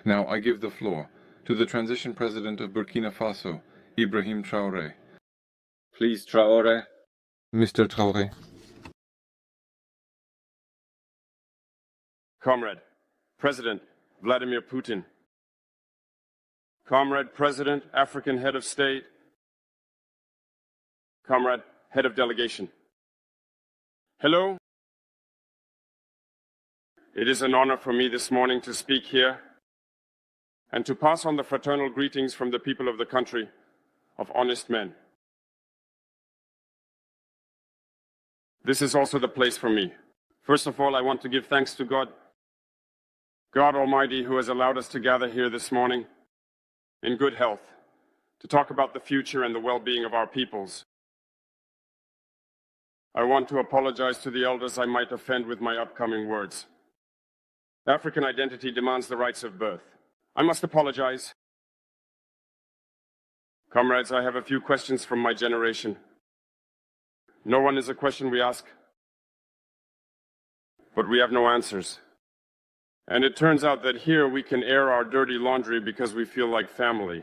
Now I give the floor to the transition president of Burkina Faso, Ibrahim Traore. Please, Traore. Mr. Traore. Comrade, President Vladimir Putin. Comrade, President, African Head of State. Comrade, Head of Delegation. Hello. It is an honor for me this morning to speak here and to pass on the fraternal greetings from the people of the country of honest men. This is also the place for me. First of all, I want to give thanks to God Almighty, who has allowed us to gather here this morning in good health to talk about the future and the well-being of our peoples. I want to apologize to the elders I might offend with my upcoming words. African identity demands the rights of birth. I must apologize. Comrades, I have a few questions from my generation. No one is a question we ask, but we have no answers. And it turns out that here we can air our dirty laundry because we feel like family.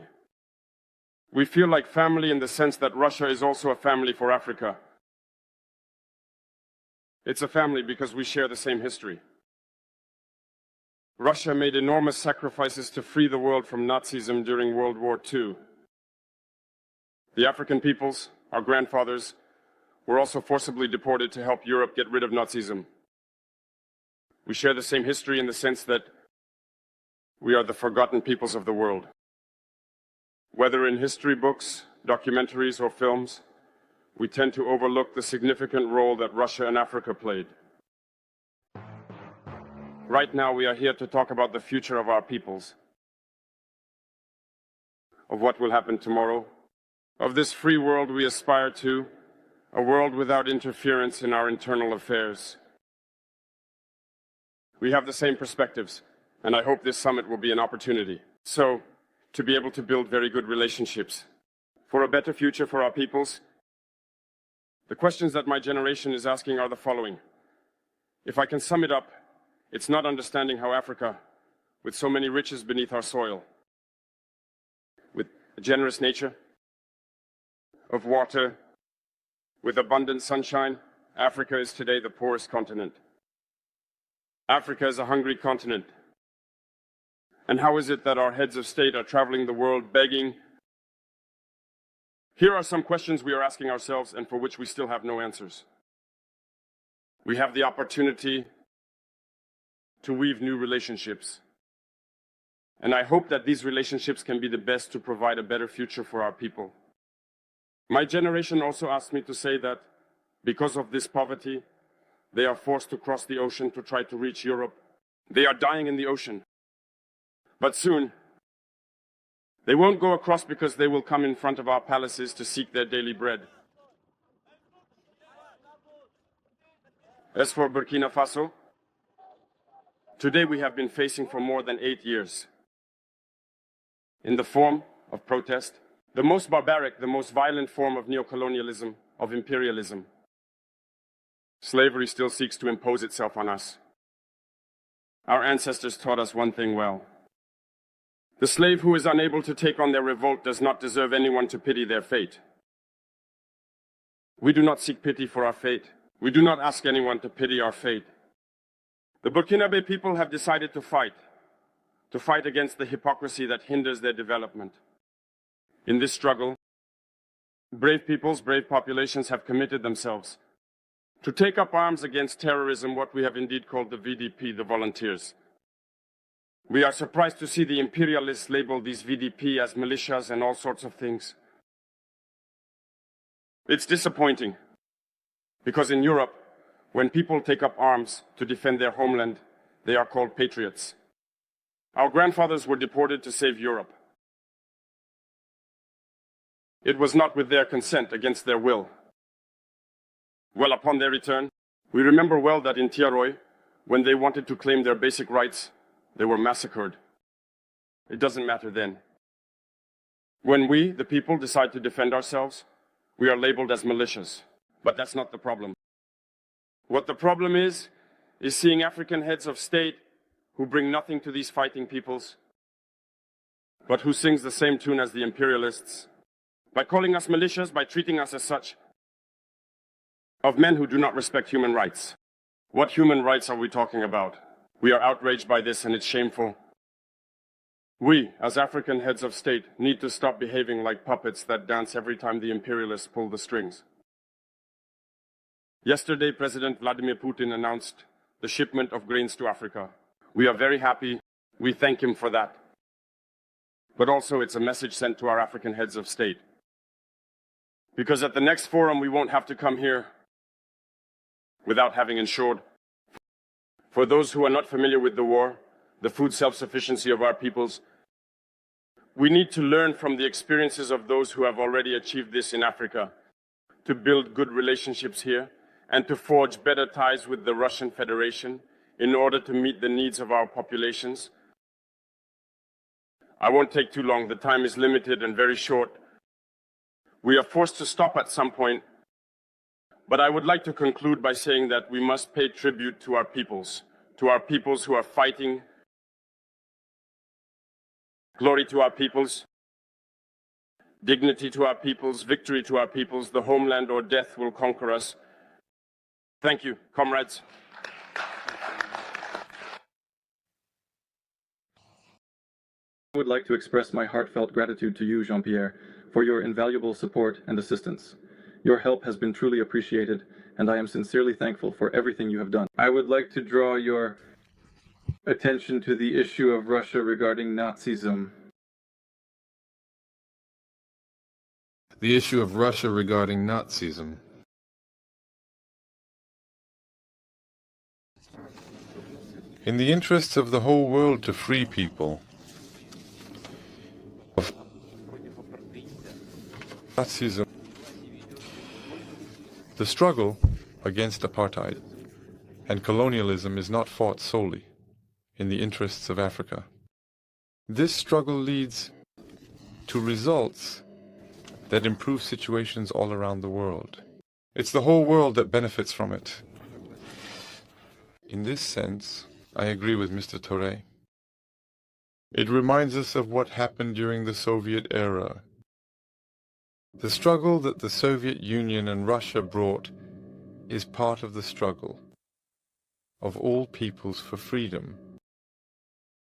We feel like family in the sense that Russia is also a family for Africa. It's a family because we share the same history. Russia made enormous sacrifices to free the world from Nazism during World War II. The African peoples, our grandfathers, were also forcibly deported to help Europe get rid of Nazism. We share the same history in the sense that we are the forgotten peoples of the world. Whether in history books, documentaries, or films, we tend to overlook the significant role that Russia and Africa played. Right now, we are here to talk about the future of our peoples, of what will happen tomorrow, of this free world we aspire to, a world without interference in our internal affairs. We have the same perspectives, and I hope this summit will be an opportunity. So, to be able to build very good relationships for a better future for our peoples. The questions that my generation is asking are the following. If I can sum it up, it's not understanding how Africa, with so many riches beneath our soil, with a generous nature, of water, with abundant sunshine, Africa is today the poorest continent. Africa is a hungry continent. And how is it that our heads of state are traveling the world begging? Here are some questions we are asking ourselves and for which we still have no answers. We have the opportunity to weave new relationships. And I hope that these relationships can be the best to provide a better future for our people. My generation also asked me to say that because of this poverty, they are forced to cross the ocean to try to reach Europe. They are dying in the ocean. But soon, they won't go across because they will come in front of our palaces to seek their daily bread. As for Burkina Faso, today we have been facing for more than 8 years, in the form of protest, the most barbaric, the most violent form of neocolonialism, of imperialism. Slavery still seeks to impose itself on us. Our ancestors taught us one thing well. The slave who is unable to take on their revolt does not deserve anyone to pity their fate. We do not seek pity for our fate. We do not ask anyone to pity our fate. The Burkinabe people have decided to fight against the hypocrisy that hinders their development. In this struggle, brave peoples, brave populations have committed themselves to take up arms against terrorism, what we have indeed called the VDP, the volunteers. We are surprised to see the imperialists label these VDP as militias and all sorts of things. It's disappointing, because in Europe, when people take up arms to defend their homeland, they are called patriots. Our grandfathers were deported to save Europe. It was not with their consent, against their will. Well, upon their return, we remember well that in Traore, when they wanted to claim their basic rights, they were massacred. It doesn't matter then. When we, the people, decide to defend ourselves, we are labeled as militias. But that's not the problem. What the problem is seeing African heads of state who bring nothing to these fighting peoples, but who sings the same tune as the imperialists, by calling us militias, by treating us as such, of men who do not respect human rights. What human rights are we talking about? We are outraged by this, and it's shameful. We, as African heads of state, need to stop behaving like puppets that dance every time the imperialists pull the strings. Yesterday, President Vladimir Putin announced the shipment of grains to Africa. We are very happy. We thank him for that. But also, it's a message sent to our African heads of state. Because at the next forum, we won't have to come here without having ensured, for those who are not familiar with the war, the food self-sufficiency of our peoples, we need to learn from the experiences of those who have already achieved this in Africa, to build good relationships here, and to forge better ties with the Russian Federation in order to meet the needs of our populations. I won't take too long. The time is limited and very short. We are forced to stop at some point, but I would like to conclude by saying that we must pay tribute to our peoples who are fighting. Glory to our peoples, dignity to our peoples, victory to our peoples. The homeland or death will conquer us. Thank you, comrades. I would like to express my heartfelt gratitude to you, Jean-Pierre, for your invaluable support and assistance. Your help has been truly appreciated, and I am sincerely thankful for everything you have done. I would like to draw your attention to the issue of Russia regarding Nazism. The issue of Russia regarding Nazism. In the interests of the whole world to free people of Nazism, the struggle against apartheid and colonialism is not fought solely in the interests of Africa. This struggle leads to results that improve situations all around the world. It's the whole world that benefits from it. In this sense, I agree with Mr. Traore. It reminds us of what happened during the Soviet era. The struggle that the Soviet Union and Russia brought is part of the struggle of all peoples for freedom